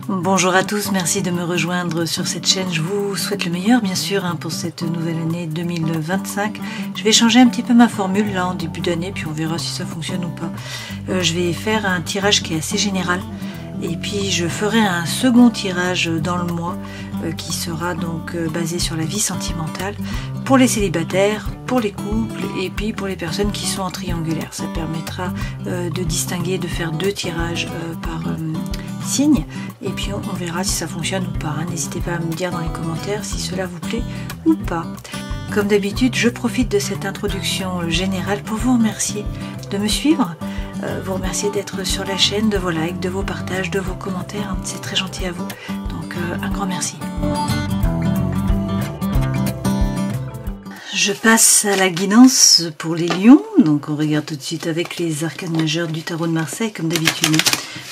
Bonjour à tous, merci de me rejoindre sur cette chaîne. Je vous souhaite le meilleur bien sûr pour cette nouvelle année 2025. Je vais changer un petit peu ma formule là en début d'année, puis on verra si ça fonctionne ou pas. Je vais faire un tirage qui est assez général. Et puis je ferai un second tirage dans le mois qui sera donc basé sur la vie sentimentale pour les célibataires, pour les couples et puis pour les personnes qui sont en triangulaire. Ça permettra de distinguer, de faire deux tirages par signe et puis on verra si ça fonctionne ou pas. N'hésitez pas à me dire dans les commentaires si cela vous plaît ou pas. Comme d'habitude, je profite de cette introduction générale pour vous remercier de me suivre. Vous remercier d'être sur la chaîne, de vos likes, de vos partages, de vos commentaires, c'est très gentil à vous, donc un grand merci. Je passe à la guidance pour les lions, donc on regarde tout de suite avec les arcanes majeures du tarot de Marseille comme d'habitude,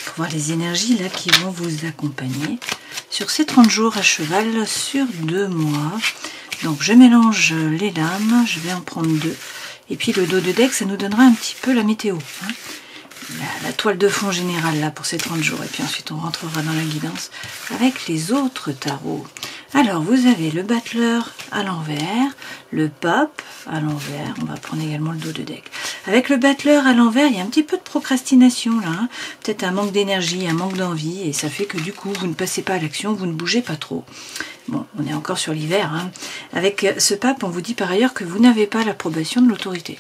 pour voir les énergies là qui vont vous accompagner sur ces 30 jours à cheval sur 2 mois. Donc je mélange les lames, je vais en prendre 2. Et puis le dos de deck, ça nous donnera un petit peu la météo. La toile de fond générale là pour ces 30 jours. Et puis ensuite on rentrera dans la guidance avec les autres tarots. Alors vous avez le battleur à l'envers, le pape à l'envers. On va prendre également le dos de deck. Avec le battleur à l'envers, il y a un petit peu de procrastination là. Peut-être un manque d'énergie, un manque d'envie. Et ça fait que du coup vous ne passez pas à l'action, vous ne bougez pas trop. Bon, on est encore sur l'hiver. Avec ce pape, on vous dit par ailleurs que vous n'avez pas l'approbation de l'autorité,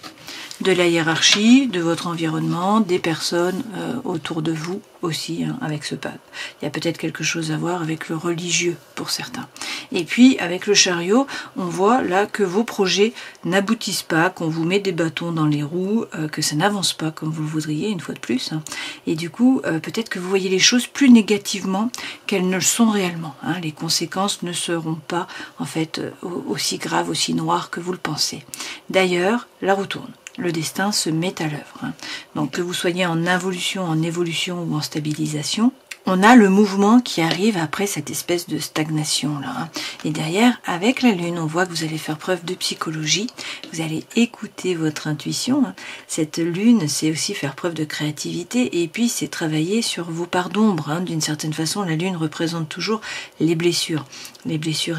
de la hiérarchie, de votre environnement, des personnes autour de vous aussi, avec ce pape. Il y a peut-être quelque chose à voir avec le religieux pour certains. Et puis, avec le chariot, on voit là que vos projets n'aboutissent pas, qu'on vous met des bâtons dans les roues, que ça n'avance pas comme vous le voudriez, une fois de plus. Et du coup, peut-être que vous voyez les choses plus négativement qu'elles ne le sont réellement. Les conséquences ne seront pas, en fait, aussi graves, aussi noires que vous le pensez. D'ailleurs, la roue tourne. Le destin se met à l'œuvre. Donc que vous soyez en involution, en évolution ou en stabilisation, on a le mouvement qui arrive après cette espèce de stagnation là. Et derrière, avec la lune, on voit que vous allez faire preuve de psychologie, vous allez écouter votre intuition. Cette lune, c'est aussi faire preuve de créativité et puis c'est travailler sur vos parts d'ombre. D'une certaine façon, la lune représente toujours les blessures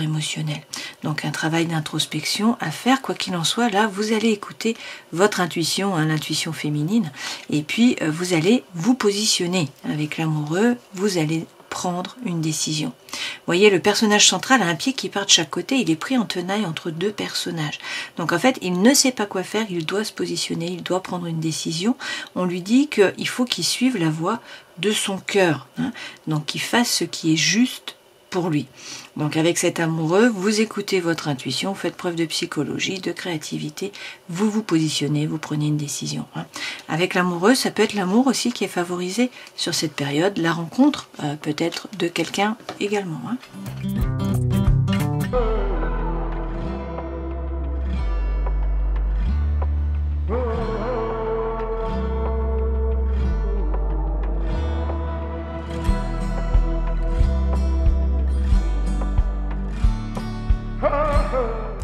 émotionnelles. Donc un travail d'introspection à faire, quoi qu'il en soit. Là, vous allez écouter votre intuition, l'intuition féminine, et puis vous allez vous positionner avec l'amoureux. Vous allez prendre une décision. Vous voyez, le personnage central a un pied qui part de chaque côté, il est pris en tenaille entre deux personnages. Donc en fait, il ne sait pas quoi faire, il doit se positionner, il doit prendre une décision. On lui dit qu'il faut qu'il suive la voie de son cœur, donc qu'il fasse ce qui est juste pour lui. Donc avec cet amoureux, vous écoutez votre intuition, vous faites preuve de psychologie, de créativité, vous vous positionnez, vous prenez une décision. Avec l'amoureux, ça peut être l'amour aussi qui est favorisé sur cette période, la rencontre peut-être de quelqu'un également.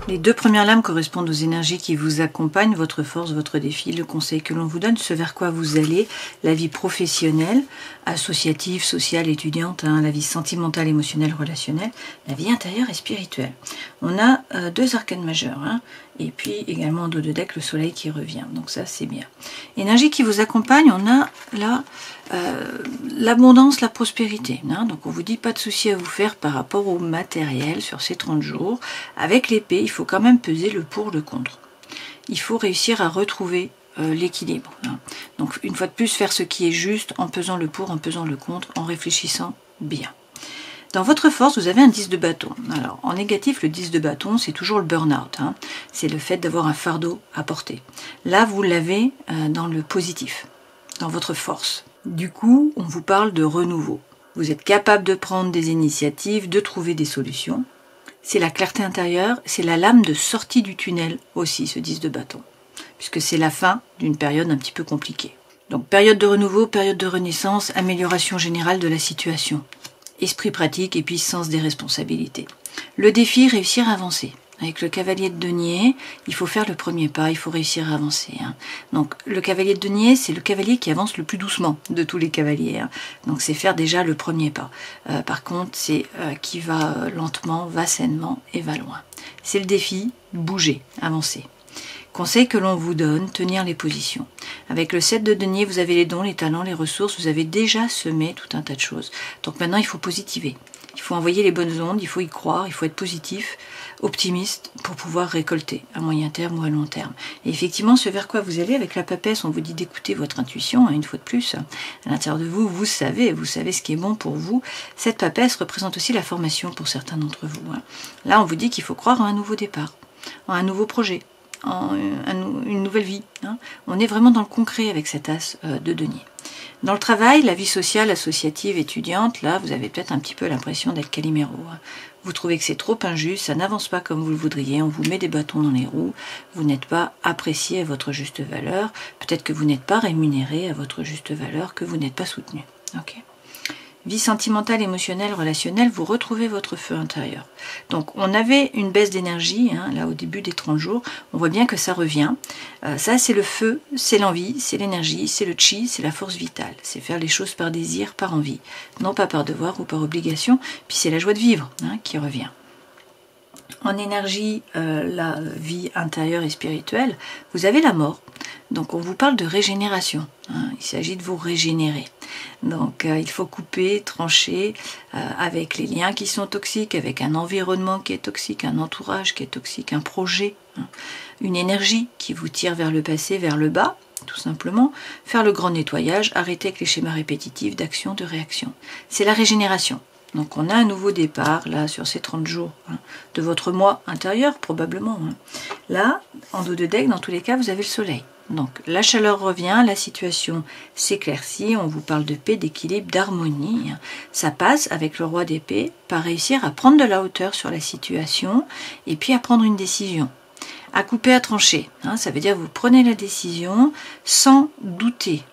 Les 2 premières lames correspondent aux énergies qui vous accompagnent, votre force, votre défi, le conseil que l'on vous donne, ce vers quoi vous allez, la vie professionnelle, associative, sociale, étudiante, la vie sentimentale, émotionnelle, relationnelle, la vie intérieure et spirituelle. On a 2 arcanes majeures, et puis également en dos de deck le soleil qui revient, donc ça c'est bien. Énergie qui vous accompagne, on a là l'abondance, la prospérité, donc on vous dit pas de souci à vous faire par rapport au matériel sur ces 30 jours. Avec l'épée, il faut quand même peser le pour, le contre. Il faut réussir à retrouver l'équilibre. Donc une fois de plus, faire ce qui est juste en pesant le pour, en pesant le contre, en réfléchissant bien. Dans votre force, vous avez un 10 de bâton. Alors, en négatif, le 10 de bâton, c'est toujours le burn-out. C'est le fait d'avoir un fardeau à porter. Là, vous l'avez dans le positif, dans votre force. Du coup, on vous parle de renouveau. Vous êtes capable de prendre des initiatives, de trouver des solutions. C'est la clarté intérieure, c'est la lame de sortie du tunnel aussi, ce 10 de bâton. Puisque c'est la fin d'une période un petit peu compliquée. Donc, période de renouveau, période de renaissance, amélioration générale de la situation. Esprit pratique et puis sens des responsabilités. Le défi, réussir à avancer. avec le cavalier de denier, il faut faire le premier pas, il faut réussir à avancer. Hein. Donc le cavalier de denier, c'est le cavalier qui avance le plus doucement de tous les cavaliers. Hein. Donc c'est faire déjà le premier pas. Par contre, c'est qui va lentement, va sainement et va loin. C'est le défi, bouger, avancer. Conseil que l'on vous donne, tenir les positions. Avec le 7 de denier, vous avez les dons, les talents, les ressources, vous avez déjà semé tout un tas de choses. Donc maintenant, il faut positiver. Il faut envoyer les bonnes ondes, il faut y croire, il faut être positif, optimiste pour pouvoir récolter à moyen terme ou à long terme. Et effectivement, ce vers quoi vous allez avec la papesse, on vous dit d'écouter votre intuition, une fois de plus. À l'intérieur de vous, vous savez ce qui est bon pour vous. Cette papesse représente aussi la formation pour certains d'entre vous. Là, on vous dit qu'il faut croire en un nouveau départ, en un nouveau projet, en une nouvelle vie. On est vraiment dans le concret avec cet as de denier. Dans le travail, la vie sociale, associative, étudiante, là, vous avez peut-être un petit peu l'impression d'être Calimero. Vous trouvez que c'est trop injuste, ça n'avance pas comme vous le voudriez, on vous met des bâtons dans les roues, vous n'êtes pas apprécié à votre juste valeur, peut-être que vous n'êtes pas rémunéré à votre juste valeur, que vous n'êtes pas soutenu. Ok. Vie sentimentale, émotionnelle, relationnelle, vous retrouvez votre feu intérieur. Donc on avait une baisse d'énergie, là au début des 30 jours, on voit bien que ça revient. Ça c'est le feu, c'est l'envie, c'est l'énergie, c'est le chi, c'est la force vitale. C'est faire les choses par désir, par envie, non pas par devoir ou par obligation, puis c'est la joie de vivre qui revient. En énergie, la vie intérieure et spirituelle, vous avez la mort. Donc on vous parle de régénération, il s'agit de vous régénérer. Donc il faut couper, trancher avec les liens qui sont toxiques, avec un environnement qui est toxique, un entourage qui est toxique, un projet, une énergie qui vous tire vers le passé, vers le bas, tout simplement. Faire le grand nettoyage, arrêter avec les schémas répétitifs d'action, de réaction. C'est la régénération. Donc on a un nouveau départ, là, sur ces 30 jours, de votre moi intérieur, probablement. Là, en dos de deck, dans tous les cas, vous avez le soleil. Donc la chaleur revient, la situation s'éclaircit, on vous parle de paix, d'équilibre, d'harmonie. Ça passe avec le roi d'épée par réussir à prendre de la hauteur sur la situation et puis à prendre une décision. À couper, à trancher. Ça veut dire que vous prenez la décision sans douter,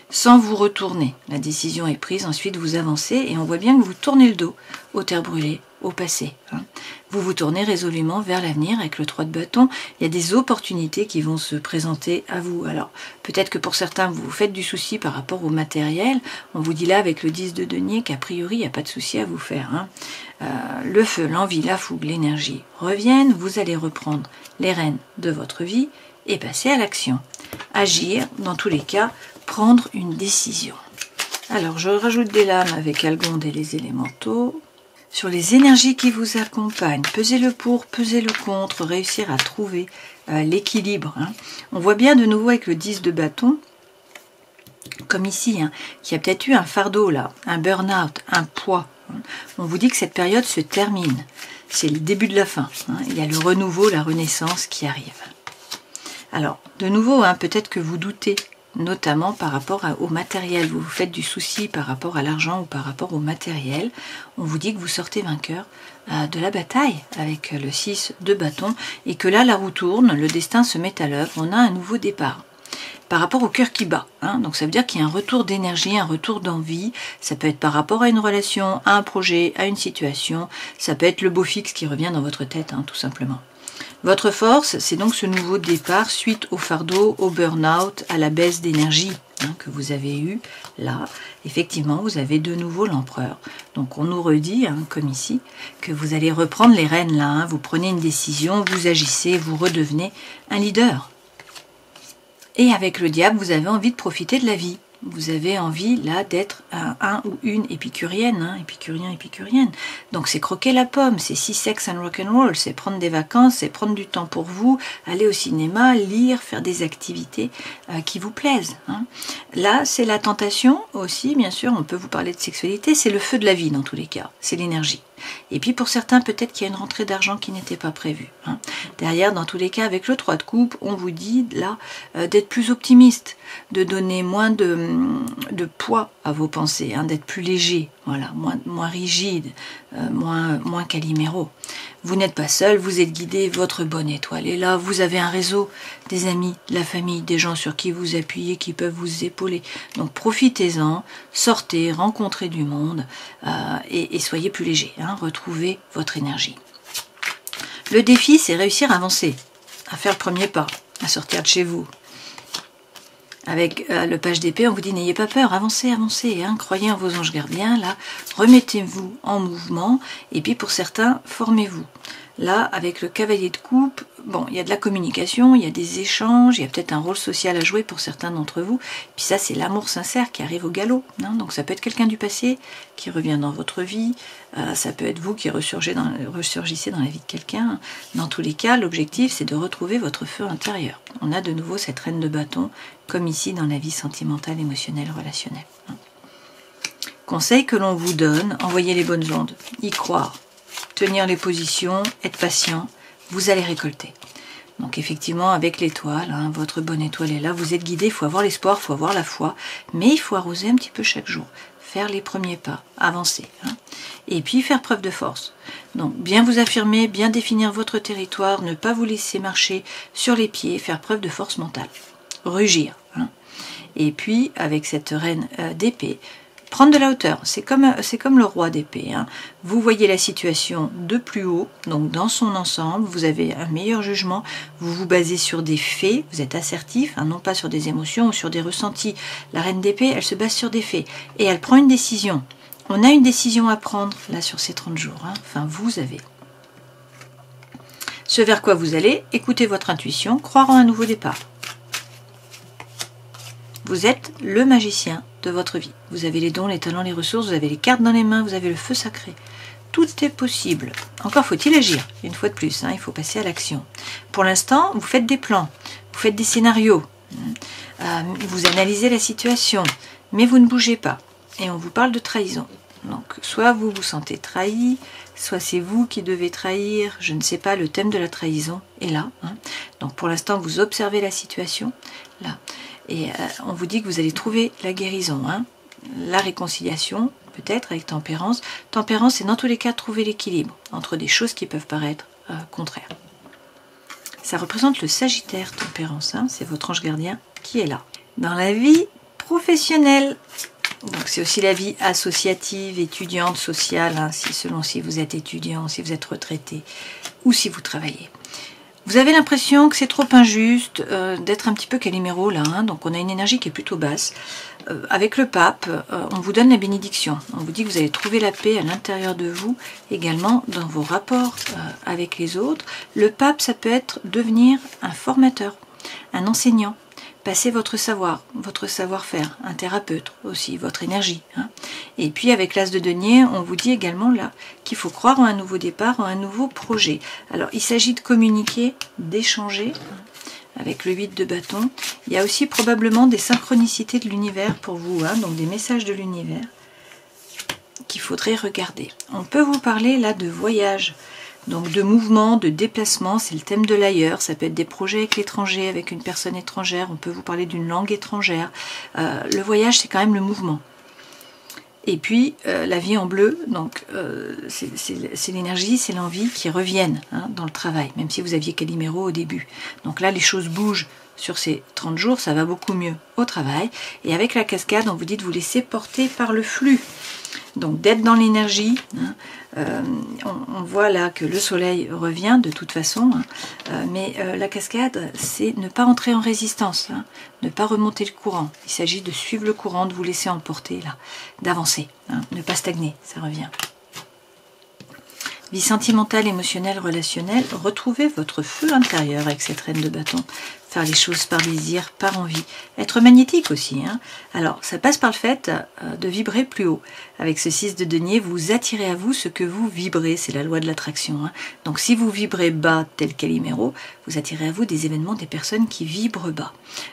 sans vous retourner. La décision est prise, ensuite vous avancez et on voit bien que vous tournez le dos aux terres brûlées, au passé. Vous vous tournez résolument vers l'avenir avec le 3 de bâton. Il y a des opportunités qui vont se présenter à vous. Alors, peut-être que pour certains, vous vous faites du souci par rapport au matériel. On vous dit là, avec le 10 de denier, qu'a priori, il n'y a pas de souci à vous faire. Le feu, l'envie, la fougue, l'énergie reviennent. Vous allez reprendre les rênes de votre vie et passer à l'action. Agir, dans tous les cas, prendre une décision. Alors, je rajoute des lames avec Algonde et les élémentaux. Sur les énergies qui vous accompagnent, pesez le pour, pesez le contre, réussir à trouver l'équilibre. On voit bien de nouveau avec le 10 de bâton, comme ici, qui a peut-être eu un fardeau là, un burn-out, un poids. On vous dit que cette période se termine. C'est le début de la fin. Il y a le renouveau, la renaissance qui arrive. Alors, de nouveau, peut-être que vous doutez, notamment par rapport au matériel. Vous vous faites du souci par rapport à l'argent ou par rapport au matériel. On vous dit que vous sortez vainqueur de la bataille avec le 6 de bâton et que là, la roue tourne, le destin se met à l'œuvre, on a un nouveau départ. Par rapport au cœur qui bat. Donc ça veut dire qu'il y a un retour d'énergie, un retour d'envie. Ça peut être par rapport à une relation, à un projet, à une situation. Ça peut être le beau fixe qui revient dans votre tête, tout simplement. Votre force, c'est donc ce nouveau départ suite au fardeau, au burn-out, à la baisse d'énergie que vous avez eu. Là, effectivement, vous avez de nouveau l'empereur. Donc on nous redit, comme ici, que vous allez reprendre les rênes là. Vous prenez une décision, vous agissez, vous redevenez un leader. Et avec le diable, vous avez envie de profiter de la vie. Vous avez envie, là, d'être un ou une épicurienne, épicurien, épicurienne. Donc c'est croquer la pomme, c'est sex and rock'n'roll, c'est prendre des vacances, c'est prendre du temps pour vous, aller au cinéma, lire, faire des activités qui vous plaisent. Là, c'est la tentation aussi, bien sûr, on peut vous parler de sexualité, c'est le feu de la vie dans tous les cas, c'est l'énergie. Et puis pour certains, peut-être qu'il y a une rentrée d'argent qui n'était pas prévue. Derrière, dans tous les cas, avec le 3 de coupe, on vous dit là d'être plus optimiste, de donner moins de poids à vos pensées, d'être plus léger, voilà, moins rigide, moins Calimero. Vous n'êtes pas seul, vous êtes guidé, votre bonne étoile est là, vous avez un réseau, des amis, de la famille, des gens sur qui vous appuyez, qui peuvent vous épauler. Donc profitez-en, sortez, rencontrez du monde et soyez plus léger, retrouvez votre énergie. Le défi, c'est réussir à avancer, à faire le premier pas, à sortir de chez vous. Avec le page d'épée, on vous dit n'ayez pas peur, avancez, avancez, hein, croyez en vos anges gardiens, là, remettez-vous en mouvement, et puis pour certains, formez-vous. Là, avec le cavalier de coupe, bon, il y a de la communication, il y a des échanges, il y a peut-être un rôle social à jouer pour certains d'entre vous. Puis ça, c'est l'amour sincère qui arrive au galop. Hein. Donc ça peut être quelqu'un du passé qui revient dans votre vie, ça peut être vous qui ressurgissez dans la vie de quelqu'un. Dans tous les cas, l'objectif, c'est de retrouver votre feu intérieur. On a de nouveau cette reine de bâton, comme ici dans la vie sentimentale, émotionnelle, relationnelle. Hein. Conseil que l'on vous donne, envoyez les bonnes ondes, y croire. Tenir les positions, être patient, vous allez récolter. Donc effectivement, avec l'étoile, hein, votre bonne étoile est là, vous êtes guidé, il faut avoir l'espoir, il faut avoir la foi, mais il faut arroser un petit peu chaque jour, faire les premiers pas, avancer. Hein, et puis faire preuve de force. Donc bien vous affirmer, bien définir votre territoire, ne pas vous laisser marcher sur les pieds, faire preuve de force mentale. Rugir. Hein. Et puis, avec cette reine d'épée, prendre de la hauteur, c'est comme le roi d'épée. Hein. Vous voyez la situation de plus haut, donc dans son ensemble, vous avez un meilleur jugement, vous vous basez sur des faits, vous êtes assertif, hein, non pas sur des émotions ou sur des ressentis. La reine d'épée, elle se base sur des faits et elle prend une décision. On a une décision à prendre là sur ces 30 jours, hein. Enfin vous avez. Ce vers quoi vous allez, écoutez votre intuition, croire en un nouveau départ. Vous êtes le magicien de votre vie. Vous avez les dons, les talents, les ressources, vous avez les cartes dans les mains, vous avez le feu sacré. Tout est possible. Encore faut-il agir, une fois de plus, hein, il faut passer à l'action. Pour l'instant, vous faites des plans, vous faites des scénarios, vous analysez la situation, mais vous ne bougez pas. Et on vous parle de trahison. Donc, soit vous vous sentez trahi, soit c'est vous qui devez trahir, je ne sais pas, le thème de la trahison est là. Hein. Donc pour l'instant, vous observez la situation, là. Et on vous dit que vous allez trouver la guérison, hein, la réconciliation, peut-être avec tempérance. Tempérance, c'est dans tous les cas trouver l'équilibre entre des choses qui peuvent paraître contraires. Ça représente le Sagittaire, tempérance, hein, c'est votre ange gardien qui est là. Dans la vie professionnelle, donc c'est aussi la vie associative, étudiante, sociale, hein, selon si vous êtes étudiant, si vous êtes retraité ou si vous travaillez. Vous avez l'impression que c'est trop injuste d'être un petit peu Calimero là, hein, donc on a une énergie qui est plutôt basse. Avec le pape, on vous donne la bénédiction. On vous dit que vous allez trouver la paix à l'intérieur de vous, également dans vos rapports avec les autres. Le pape, ça peut être devenir un formateur, un enseignant. Passez votre savoir-faire, un thérapeute aussi, votre énergie. Hein. Et puis avec l'as de denier, on vous dit également là qu'il faut croire en un nouveau départ, en un nouveau projet. Alors il s'agit de communiquer, d'échanger avec le 8 de bâton. Il y a aussi probablement des synchronicités de l'univers pour vous, hein, donc des messages de l'univers qu'il faudrait regarder. On peut vous parler là de voyage. Donc de mouvement, de déplacement, c'est le thème de l'ailleurs, ça peut être des projets avec l'étranger, avec une personne étrangère, on peut vous parler d'une langue étrangère. Le voyage, c'est quand même le mouvement. Et puis, la vie en bleu, donc c'est l'énergie, c'est l'envie qui reviennent, hein, dans le travail, même si vous aviez Calimero au début. Donc là, les choses bougent sur ces 30 jours, ça va beaucoup mieux au travail. Et avec la cascade, on vous dit de vous laisser porter par le flux. Donc d'être dans l'énergie, hein, on voit là que le soleil revient de toute façon, hein, mais la cascade, c'est ne pas entrer en résistance, hein, ne pas remonter le courant. Il s'agit de suivre le courant, de vous laisser emporter, là, d'avancer, hein, ne pas stagner, ça revient. Vie sentimentale, émotionnelle, relationnelle, retrouvez votre feu intérieur avec cette reine de bâton. Faire les choses par désir, par envie. Être magnétique aussi. Hein. Alors, ça passe par le fait de vibrer plus haut. Avec ce 6 de denier, vous attirez à vous ce que vous vibrez. C'est la loi de l'attraction. Hein. Donc, si vous vibrez bas, tel Calimero, vous attirez à vous des événements, des personnes qui vibrent bas.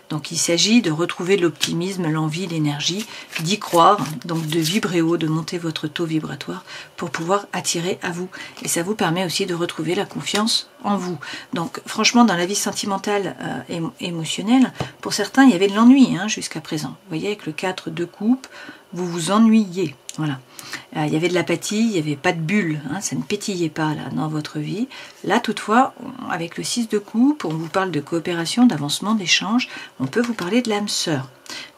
Donc, il s'agit de retrouver l'optimisme, l'envie, l'énergie, d'y croire, donc de vibrer haut, de monter votre taux vibratoire pour pouvoir attirer à vous. Et ça vous permet aussi de retrouver la confiance en vous. Donc, franchement, dans la vie sentimentale, émotionnel, pour certains il y avait de l'ennui, hein, jusqu'à présent. Vous voyez, avec le 4 de coupe, vous vous ennuyez, voilà. Il y avait de l'apathie, il n'y avait pas de bulle, hein, ça ne pétillait pas là dans votre vie. Là toutefois, avec le 6 de coupe, on vous parle de coopération, d'avancement, d'échange, on peut vous parler de l'âme sœur.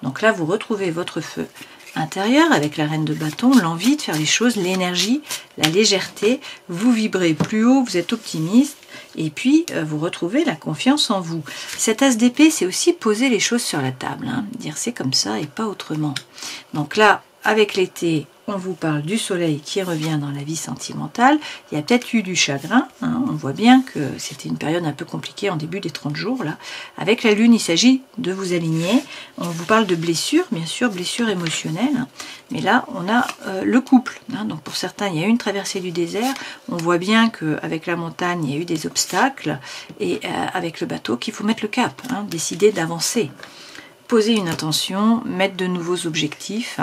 Donc là vous retrouvez votre feu intérieur avec la reine de bâton, l'envie de faire les choses, l'énergie, la légèreté, vous vibrez plus haut, vous êtes optimiste. et puis vous retrouvez la confiance en vous. Cet as d'épée, c'est aussi poser les choses sur la table, hein, dire c'est comme ça et pas autrement. Donc là, avec l'été, on vous parle du soleil qui revient dans la vie sentimentale. Il y a peut-être eu du chagrin, hein. On voit bien que c'était une période un peu compliquée en début des 30 jours. Là. Avec la lune, il s'agit de vous aligner. On vous parle de blessures, bien sûr, blessures émotionnelles. Hein. Mais là, on a le couple. Hein. Donc pour certains, il y a eu une traversée du désert. On voit bien qu'avec la montagne, il y a eu des obstacles. Et avec le bateau, qu'il faut mettre le cap, hein, décider d'avancer. Poser une intention, mettre de nouveaux objectifs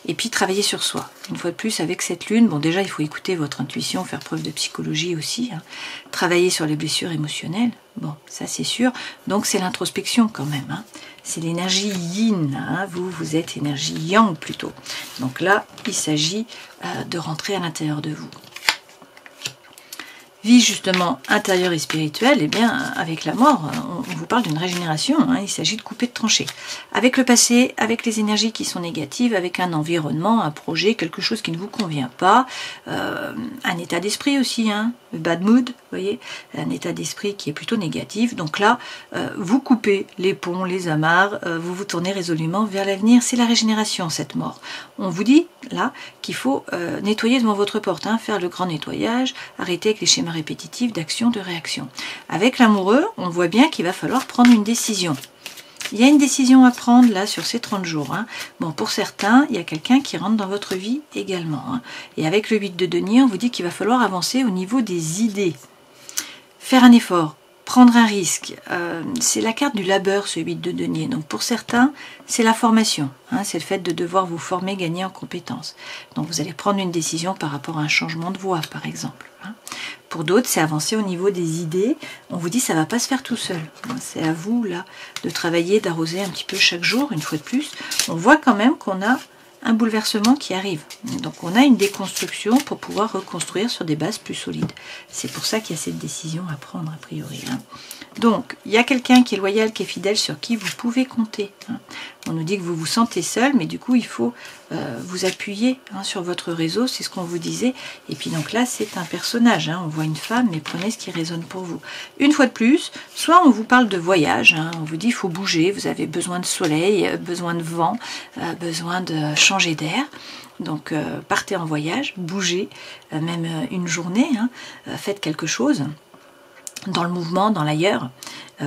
et puis travailler sur soi. Une fois de plus, avec cette lune, bon déjà il faut écouter votre intuition, faire preuve de psychologie aussi, hein. Travailler sur les blessures émotionnelles, bon ça c'est sûr, donc c'est l'introspection quand même, hein. C'est l'énergie yin, hein. Vous êtes énergie yang plutôt. Donc là, il s'agit de rentrer à l'intérieur de vous. Vie justement intérieure et spirituelle, eh bien avec la mort, on vous parle d'une régénération, hein, il s'agit de couper, de trancher. Avec le passé, avec les énergies qui sont négatives, avec un environnement, un projet, quelque chose qui ne vous convient pas, un état d'esprit aussi, hein, bad mood, vous voyez, un état d'esprit qui est plutôt négatif. Donc là, vous coupez les ponts, les amarres, vous vous tournez résolument vers l'avenir. C'est la régénération, cette mort. On vous dit là qu'il faut nettoyer devant votre porte, hein, faire le grand nettoyage, arrêter avec les schémas répétitifs d'action, de réaction. Avec l'amoureux, on voit bien qu'il va falloir prendre une décision. Il y a une décision à prendre là sur ces 30 jours. Hein. Bon, pour certains, il y a quelqu'un qui rentre dans votre vie également. Hein. Et avec le 8 de denier, on vous dit qu'il va falloir avancer au niveau des idées. Faire un effort, prendre un risque. C'est la carte du labeur, ce 8 de denier. Donc pour certains, c'est la formation. Hein. C'est le fait de devoir vous former, gagner en compétences. Donc vous allez prendre une décision par rapport à un changement de voie, par exemple. Hein. Pour d'autres, c'est avancer au niveau des idées. On vous dit ça ne va pas se faire tout seul. C'est à vous là de travailler, d'arroser un petit peu chaque jour, une fois de plus. On voit quand même qu'on a un bouleversement qui arrive. Donc on a une déconstruction pour pouvoir reconstruire sur des bases plus solides. C'est pour ça qu'il y a cette décision à prendre a priori. Hein. Donc il y a quelqu'un qui est loyal, qui est fidèle, sur qui vous pouvez compter. Hein. On nous dit que vous vous sentez seul, mais du coup il faut vous appuyer, hein, sur votre réseau, c'est ce qu'on vous disait. Et puis donc là c'est un personnage, hein. On voit une femme, mais prenez ce qui résonne pour vous. Une fois de plus, soit on vous parle de voyage, hein. On vous dit il faut bouger, vous avez besoin de soleil, besoin de vent, besoin de changer d'air. Donc partez en voyage, bougez, même une journée, hein. Faites quelque chose dans le mouvement, dans l'ailleurs,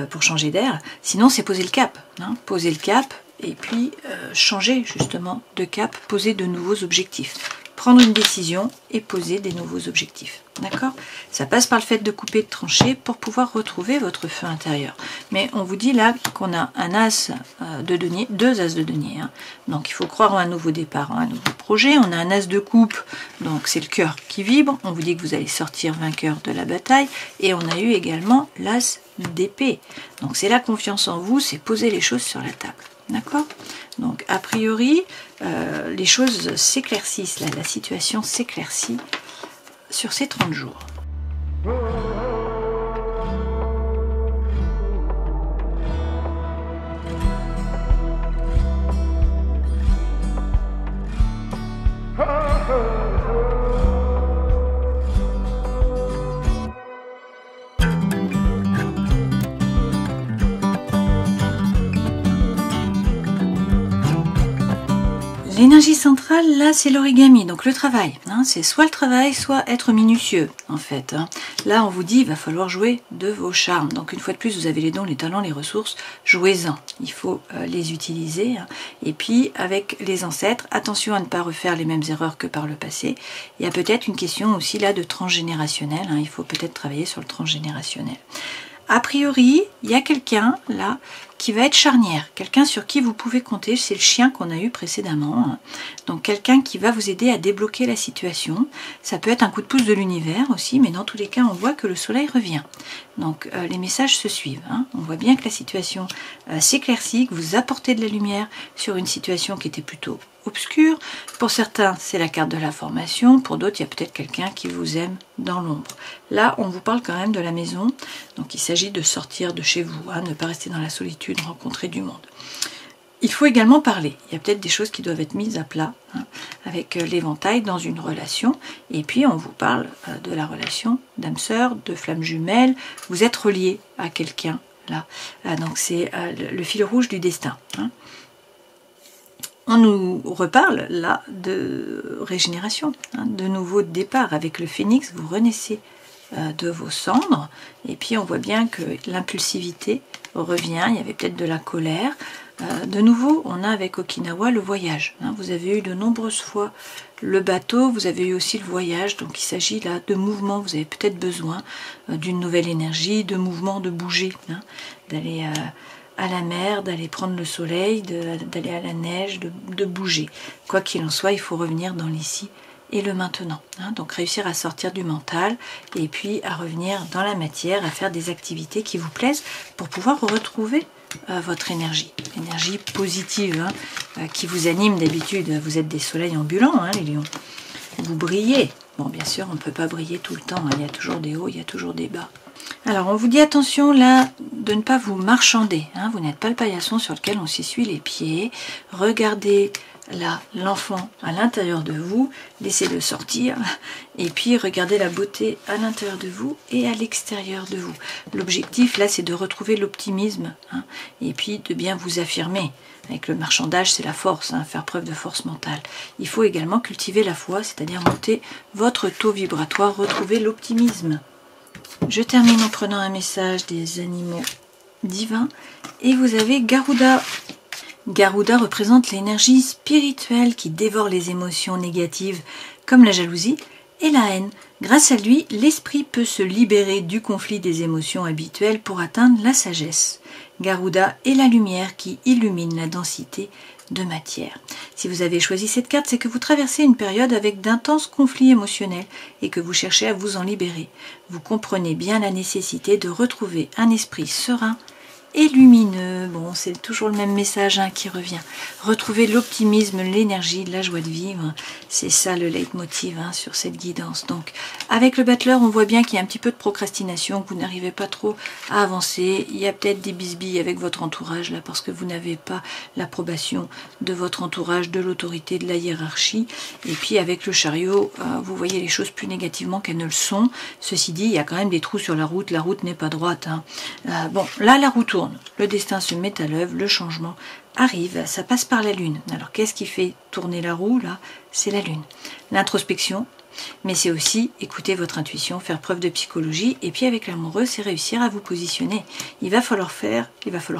pour changer d'air. Sinon c'est poser le cap, hein. Poser le cap et puis changer justement de cap, poser de nouveaux objectifs. Prendre une décision et poser des nouveaux objectifs. D'accord? Ça passe par le fait de couper, de trancher pour pouvoir retrouver votre feu intérieur. Mais on vous dit là qu'on a un as de denier, 2 as de denier. Hein. Donc il faut croire en un nouveau départ, en un nouveau projet. On a un as de coupe, donc c'est le cœur qui vibre. On vous dit que vous allez sortir vainqueur de la bataille. Et on a eu également l'as d'épée. Donc c'est la confiance en vous, c'est poser les choses sur la table. D'accord? Donc a priori, les choses s'éclaircissent, la situation s'éclaircit sur ces 30 jours. L'énergie centrale, là, c'est l'origami, donc le travail. Hein, c'est soit le travail, soit être minutieux, en fait. Hein. Là, on vous dit, il va falloir jouer de vos charmes. Donc, une fois de plus, vous avez les dons, les talents, les ressources, jouez-en. Il faut les utiliser. Hein. Et puis, avec les ancêtres, attention à ne pas refaire les mêmes erreurs que par le passé. Il y a peut-être une question aussi, là, de transgénérationnel. Hein. Il faut peut-être travailler sur le transgénérationnel. A priori, il y a quelqu'un, là, qui va être charnière, quelqu'un sur qui vous pouvez compter, c'est le chien qu'on a eu précédemment, donc quelqu'un qui va vous aider à débloquer la situation. Ça peut être un coup de pouce de l'univers aussi, mais dans tous les cas on voit que le soleil revient, donc les messages se suivent, hein. On voit bien que la situation s'éclaircit, que vous apportez de la lumière sur une situation qui était plutôt obscure. Pour certains c'est la carte de la formation, pour d'autres il y a peut-être quelqu'un qui vous aime dans l'ombre. Là on vous parle quand même de la maison, donc il s'agit de sortir de chez vous, hein, ne pas rester dans la solitude, rencontrer du monde. Il faut également parler, il y a peut-être des choses qui doivent être mises à plat, hein. avec l'éventail dans une relation. Et puis on vous parle de la relation d'âme sœur, de flamme jumelle. Vous êtes relié à quelqu'un là. Donc c'est le fil rouge du destin. Hein. On nous reparle là de régénération, hein, de nouveau départ. Avec le phénix, vous renaissez de vos cendres. Et puis on voit bien que l'impulsivité revient, il y avait peut-être de la colère. De nouveau, on a avec Okinawa le voyage. Hein. Vous avez eu de nombreuses fois le bateau, vous avez eu aussi le voyage. Donc il s'agit là de mouvement, vous avez peut-être besoin d'une nouvelle énergie, de mouvement, de bouger, hein, d'aller à la mer, d'aller prendre le soleil, d'aller à la neige, de bouger. Quoi qu'il en soit, il faut revenir dans l'ici et le maintenant. Hein. Donc réussir à sortir du mental et puis à revenir dans la matière, à faire des activités qui vous plaisent pour pouvoir retrouver votre énergie positive, hein, qui vous anime d'habitude. Vous êtes des soleils ambulants, hein, les lions. Vous brillez. Bon, bien sûr, on ne peut pas briller tout le temps. Hein. Il y a toujours des hauts, il y a toujours des bas. Alors, on vous dit attention là de ne pas vous marchander. Hein. Vous n'êtes pas le paillasson sur lequel on s'essuie les pieds. Regardez là l'enfant à l'intérieur de vous, laissez-le sortir et puis regardez la beauté à l'intérieur de vous et à l'extérieur de vous. L'objectif là c'est de retrouver l'optimisme, hein, et puis de bien vous affirmer. Avec le marchandage c'est la force, hein, faire preuve de force mentale. Il faut également cultiver la foi, c'est-à-dire monter votre taux vibratoire, retrouver l'optimisme. Je termine en prenant un message des animaux divins et vous avez Garuda. Garuda représente l'énergie spirituelle qui dévore les émotions négatives comme la jalousie et la haine. Grâce à lui, l'esprit peut se libérer du conflit des émotions habituelles pour atteindre la sagesse. Garuda est la lumière qui illumine la densité de matière. Si vous avez choisi cette carte, c'est que vous traversez une période avec d'intenses conflits émotionnels et que vous cherchez à vous en libérer. Vous comprenez bien la nécessité de retrouver un esprit serein et lumineux. Bon, c'est toujours le même message, hein, qui revient. Retrouver l'optimisme, l'énergie, la joie de vivre, c'est ça le leitmotiv, hein, sur cette guidance. Donc, avec le battleur, on voit bien qu'il y a un petit peu de procrastination, que vous n'arrivez pas trop à avancer. Il y a peut-être des bisbilles avec votre entourage, là, parce que vous n'avez pas l'approbation de votre entourage, de l'autorité, de la hiérarchie. Et puis, avec le chariot, vous voyez les choses plus négativement qu'elles ne le sont. Ceci dit, il y a quand même des trous sur la route n'est pas droite. Hein. Bon, là, la roue tourne. Le destin se met à l'œuvre, le changement arrive, ça passe par la lune. Alors qu'est-ce qui fait tourner la roue là? C'est la lune. L'introspection, mais c'est aussi écouter votre intuition, faire preuve de psychologie, et puis avec l'amoureux, c'est réussir à vous positionner. Il va falloir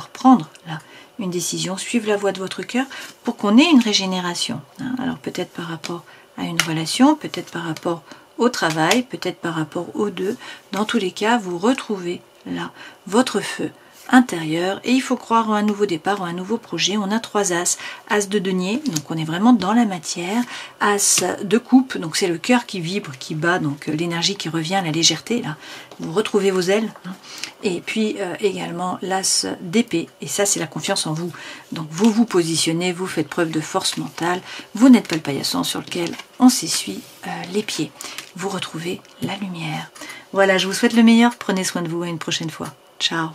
prendre là une décision, suivre la voie de votre cœur pour qu'on ait une régénération. Hein. Alors peut-être par rapport à une relation, peut-être par rapport au travail, peut-être par rapport aux deux. Dans tous les cas, vous retrouvez là votre feu intérieur et il faut croire en un nouveau départ, en un nouveau projet. On a 3 as, as de denier, donc on est vraiment dans la matière, as de coupe, donc c'est le cœur qui vibre, qui bat, donc l'énergie qui revient, la légèreté, là, vous retrouvez vos ailes, hein. Et puis également l'as d'épée, et ça c'est la confiance en vous, donc vous vous positionnez, vous faites preuve de force mentale, vous n'êtes pas le paillasson sur lequel on s'essuie les pieds, vous retrouvez la lumière. Voilà, je vous souhaite le meilleur, prenez soin de vous, à une prochaine fois, ciao.